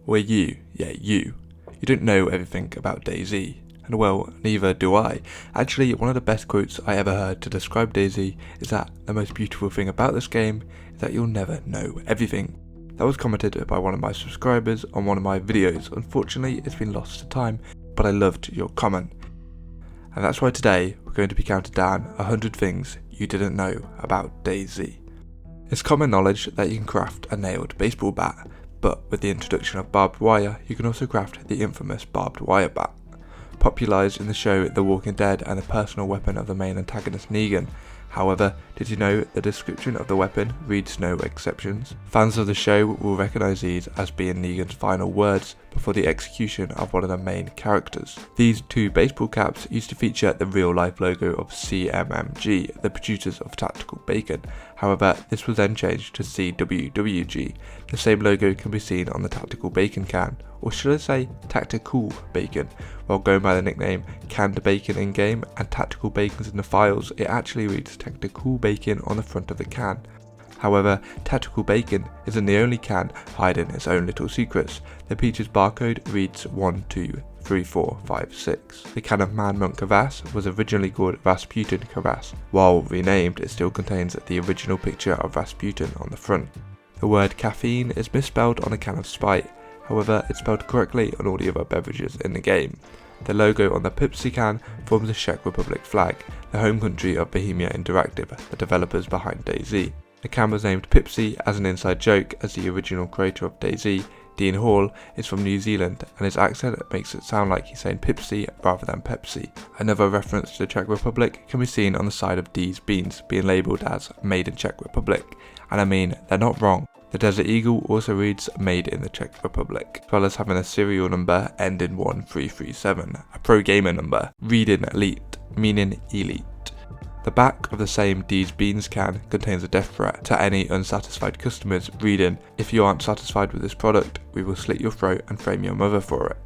Or you don't know everything about DayZ. And well, neither do I. Actually, one of the best quotes I ever heard to describe DayZ is that the most beautiful thing about this game is that you'll never know everything. That was commented by one of my subscribers on one of my videos. Unfortunately, it's been lost to time, but I loved your comment. And that's why today we're going to be counting down 100 things you didn't know about DayZ. It's common knowledge that you can craft a nailed baseball bat, but with the introduction of barbed wire, you can also craft the infamous barbed wire bat. Popularised in the show The Walking Dead and the personal weapon of the main antagonist Negan. However, did you know the description of the weapon reads no exceptions? Fans of the show will recognise these as being Negan's final words before the execution of one of the main characters. These two baseball caps used to feature the real life logo of CMMG, the producers of Tactical Bacon. However, this was then changed to CWWG. The same logo can be seen on the Tactical Bacon can, or should I say Tactical Bacon. While going by the nickname Canned Bacon in game and Tactical Bacons in the files, it actually reads Tactical Bacon on the front of the can. However, Tactical Bacon isn't the only can hiding its own little secrets. The Peach's barcode reads 123456. The can of Man Monk Kvass was originally called Rasputin Kvass. While renamed, it still contains the original picture of Rasputin on the front. The word caffeine is misspelled on a can of Sprite. However, it's spelled correctly on all the other beverages in the game. The logo on the Pepsi can forms the Czech Republic flag, the home country of Bohemia Interactive, the developers behind DayZ. The can was named Pepsi as an inside joke, as the original creator of DayZ, Dean Hall, is from New Zealand and his accent makes it sound like he's saying Pepsi rather than Pepsi. Another reference to the Czech Republic can be seen on the side of D's beans being labelled as Made in Czech Republic, and I mean, they're not wrong. The Desert Eagle also reads Made in the Czech Republic, as well as having a serial number ending 1337, a pro gamer number, reading Elite, meaning elite. The back of the same D's Beans can contains a death threat to any unsatisfied customers, reading, "If you aren't satisfied with this product, we will slit your throat and frame your mother for it."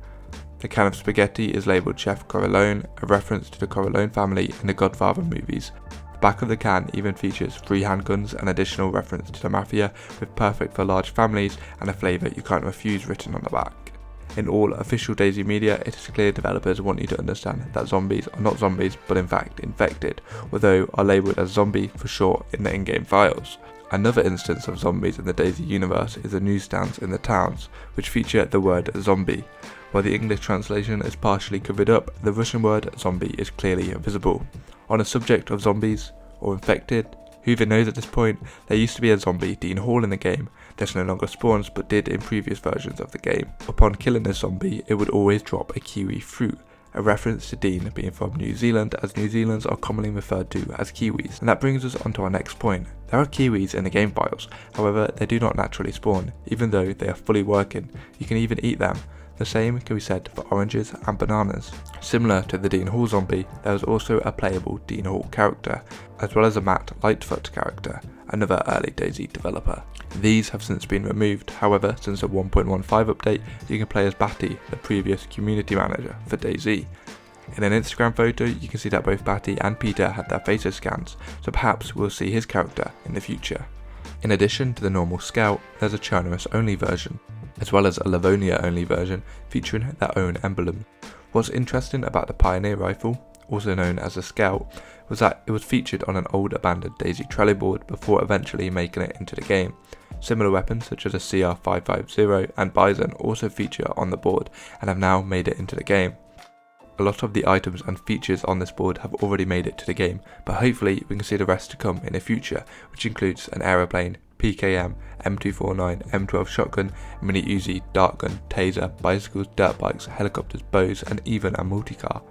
The can of spaghetti is labelled Chef Corleone, a reference to the Corleone family in the Godfather movies. The back of the can even features 3 handguns, an additional reference to the Mafia, with perfect for large families and a flavour you can't refuse written on the back. In all official DayZ media, it is clear developers want you to understand that zombies are not zombies but in fact infected, although are labelled as zombie for short in the in-game files. Another instance of zombies in the DayZ universe is the newsstands in the towns, which feature the word zombie. While the English translation is partially covered up, the Russian word zombie is clearly visible. On the subject of zombies, or infected, who even knows at this point, there used to be a zombie Dean Hall in the game. This no longer spawns but did in previous versions of the game. Upon killing a zombie, it would always drop a kiwi fruit, a reference to Dean being from New Zealand, as New Zealanders are commonly referred to as Kiwis. And that brings us on to our next point. There are Kiwis in the game files, however they do not naturally spawn, even though they are fully working. You can even eat them. The same can be said for oranges and bananas. Similar to the Dean Hall zombie, there is also a playable Dean Hall character, as well as a Matt Lightfoot character, another early DayZ developer. These have since been removed, however since the 1.15 update you can play as Batty, the previous community manager for DayZ. In an Instagram photo you can see that both Batty and Peter had their faces scanned, so perhaps we'll see his character in the future. In addition to the normal Scout, there's a Chernarus only version, as well as a Livonia only version featuring their own emblem. What's interesting about the Pioneer rifle, also known as a Scout, was that it was featured on an old abandoned DayZ Trello board before eventually making it into the game. Similar weapons such as a CR550 and Bison also feature on the board and have now made it into the game. A lot of the items and features on this board have already made it to the game, but hopefully we can see the rest to come in the future, which includes an aeroplane, PKM, M249, M12 shotgun, mini Uzi, dart gun, taser, bicycles, dirt bikes, helicopters, bows, and even a multi-car.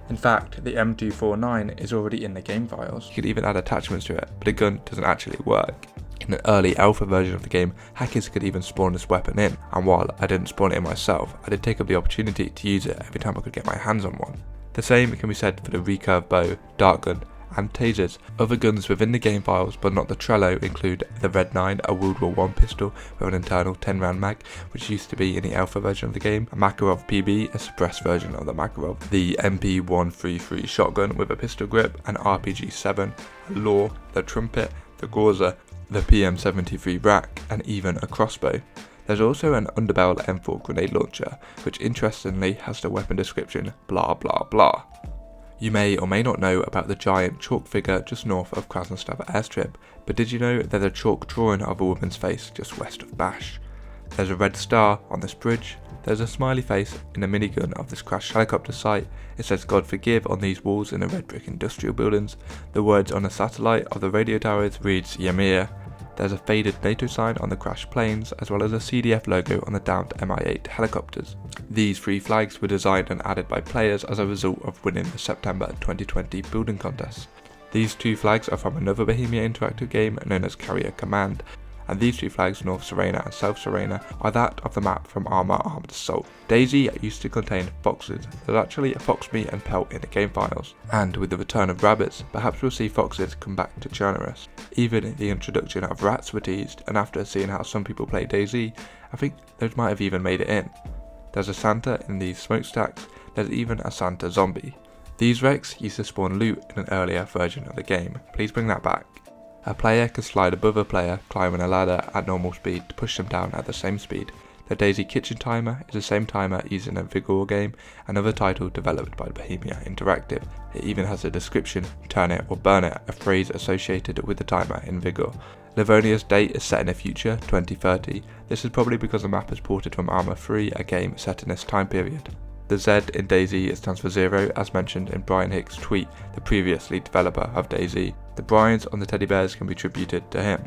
In fact, the M249 is already in the game files. You could even add attachments to it, but the gun doesn't actually work. In an early alpha version of the game, hackers could even spawn this weapon in, and while I didn't spawn it in myself, I did take up the opportunity to use it every time I could get my hands on one. The same can be said for the recurve bow, dart gun, and tasers. Other guns within the game files but not the Trello include the Red 9, a World War I pistol with an internal 10 round mag, which used to be in the alpha version of the game, a Makarov PB, a suppressed version of the Makarov, the MP133 shotgun with a pistol grip, an RPG-7, a Law, the Trumpet, the Groza, the PM73 rack, and even a crossbow. There's also an Underbell M4 grenade launcher, which interestingly has the weapon description blah blah blah. You may or may not know about the giant chalk figure just north of Krasnostav airstrip, but did you know there's a chalk drawing of a woman's face just west of Bash? There's a red star on this bridge, there's a smiley face in the minigun of this crashed helicopter site, it says God forgive on these walls in the red brick industrial buildings, the words on the satellite of the radio towers reads Ymir. There's a faded NATO sign on the crashed planes, as well as a CDF logo on the downed Mi-8 helicopters. These 3 flags were designed and added by players as a result of winning the September 2020 building contest. These 2 flags are from another Bohemia interactive game known as Carrier Command, and these 2 flags, North Serena and South Serena, are that of the map from Arma Armed Assault. DayZ used to contain foxes. There's actually a fox meat and pelt in the game files, and with the return of rabbits, perhaps we'll see foxes come back to Chernarus. Even the introduction of rats were teased, and after seeing how some people play DayZ, I think those might have even made it in. There's a Santa in these smokestacks, there's even a Santa zombie. These wrecks used to spawn loot in an earlier version of the game, please bring that back. A player can slide above a player climbing a ladder at normal speed to push them down at the same speed. The DayZ kitchen timer is the same timer used in a Vigor game, another title developed by Bohemia Interactive. It even has a description, turn it or burn it, a phrase associated with the timer in Vigor. Livonia's date is set in the future, 2030. This is probably because the map is ported from Arma 3, a game set in this time period. The Z in DayZ stands for 0, as mentioned in Brian Hicks' tweet, the previous lead developer of DayZ. The Bryans on the teddy bears can be attributed to him.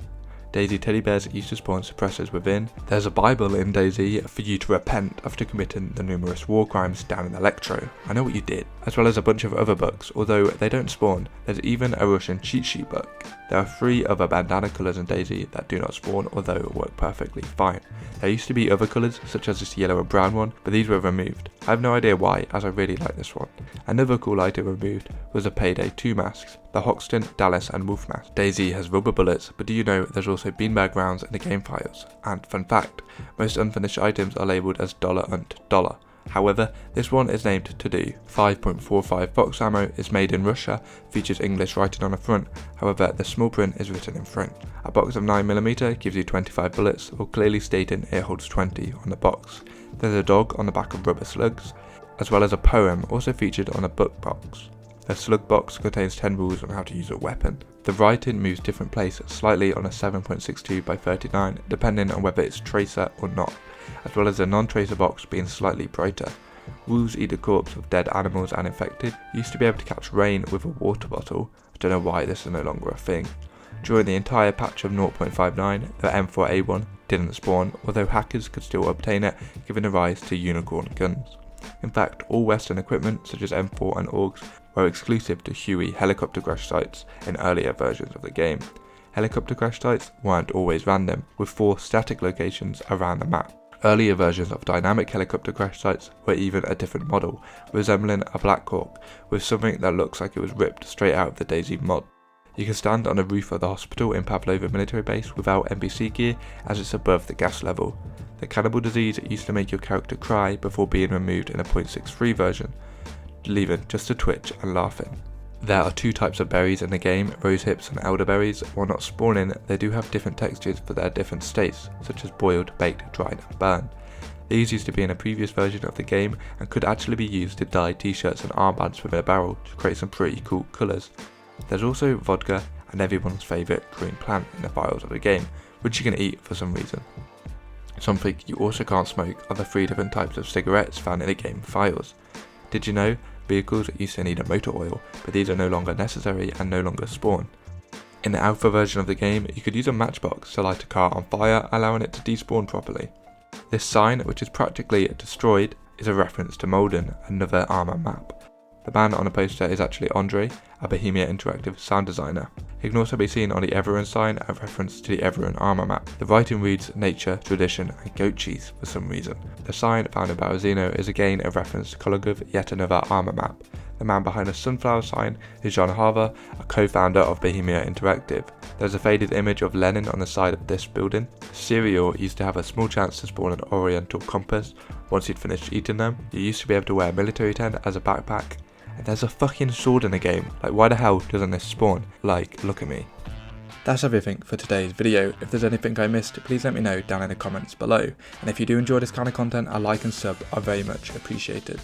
DayZ teddy bears used to spawn suppressors within. There's a Bible in DayZ for you to repent after committing the numerous war crimes down in Electro. I know what you did. As well as a bunch of other books, although they don't spawn. There's even a Russian cheat sheet book. There are 3 other bandana colours in DayZ that do not spawn, although work perfectly fine. There used to be other colours, such as this yellow and brown one, but these were removed. I have no idea why, as I really like this one. Another cool item removed was the Payday 2 masks, the Hoxton, Dallas and Wolf mask. DayZ has rubber bullets, but do you know there's also beanbag rounds in the game files? And fun fact, most unfinished items are labelled as $unt. However, this one is named To Do. 5.45 box ammo is made in Russia, features English writing on the front, however the small print is written in French. A box of 9mm gives you 25 bullets, or clearly stating it holds 20 on the box. There's a dog on the back of rubber slugs, as well as a poem also featured on a book box. The slug box contains 10 rules on how to use a weapon. The writing moves different places slightly on a 7.62 by 39 depending on whether it's tracer or not, as well as the non-tracer box being slightly brighter. Wolves eat the corpse of dead animals and infected. You used to be able to catch rain with a water bottle. I don't know why this is no longer a thing. During the entire patch of 0.59, the M4A1 didn't spawn, although hackers could still obtain it, giving a rise to unicorn guns. In fact, all Western equipment such as M4 and AUGs were exclusive to Huey helicopter crash sites in earlier versions of the game. Helicopter crash sites weren't always random, with 4 static locations around the map. Earlier versions of dynamic helicopter crash sites were even a different model, resembling a Black Hawk, with something that looks like it was ripped straight out of the DayZ mod. You can stand on the roof of the hospital in Pavlova military base without NPC gear, as it's above the gas level. The cannibal disease used to make your character cry before being removed in a 0.63 version, leaving just a twitch and laughing. There are 2 types of berries in the game, rose hips and elderberries. While not spawning, they do have different textures for their different states, such as boiled, baked, dried and burned. These used to be in a previous version of the game and could actually be used to dye t-shirts and armbands within a barrel to create some pretty cool colours. There's also vodka and everyone's favourite green plant in the files of the game, which you can eat for some reason. Something you also can't smoke are the 3 different types of cigarettes found in the game files. Did you know vehicles used to need a motor oil, but these are no longer necessary and no longer spawn? In the alpha version of the game, you could use a matchbox to light a car on fire, allowing it to despawn properly. This sign, which is practically destroyed, is a reference to Molden, another Arma map. The man on the poster is actually Andre, a Bohemia Interactive sound designer. He can also be seen on the Everon sign, a reference to the Everon Arma map. The writing reads nature, tradition and goat cheese for some reason. The sign found in Barazino is again a reference to Kologov, yet another Arma map. The man behind the sunflower sign is John Harver, a co-founder of Bohemia Interactive. There's a faded image of Lenin on the side of this building. Cereal used to have a small chance to spawn an oriental compass. Once you'd finished eating them, you used to be able to wear a military tent as a backpack. And there's a fucking sword in the game. Like, why the hell doesn't this spawn? Like, look at me. That's everything for today's video. If there's anything I missed, please let me know down in the comments below. And if you do enjoy this kind of content, a like and sub are very much appreciated.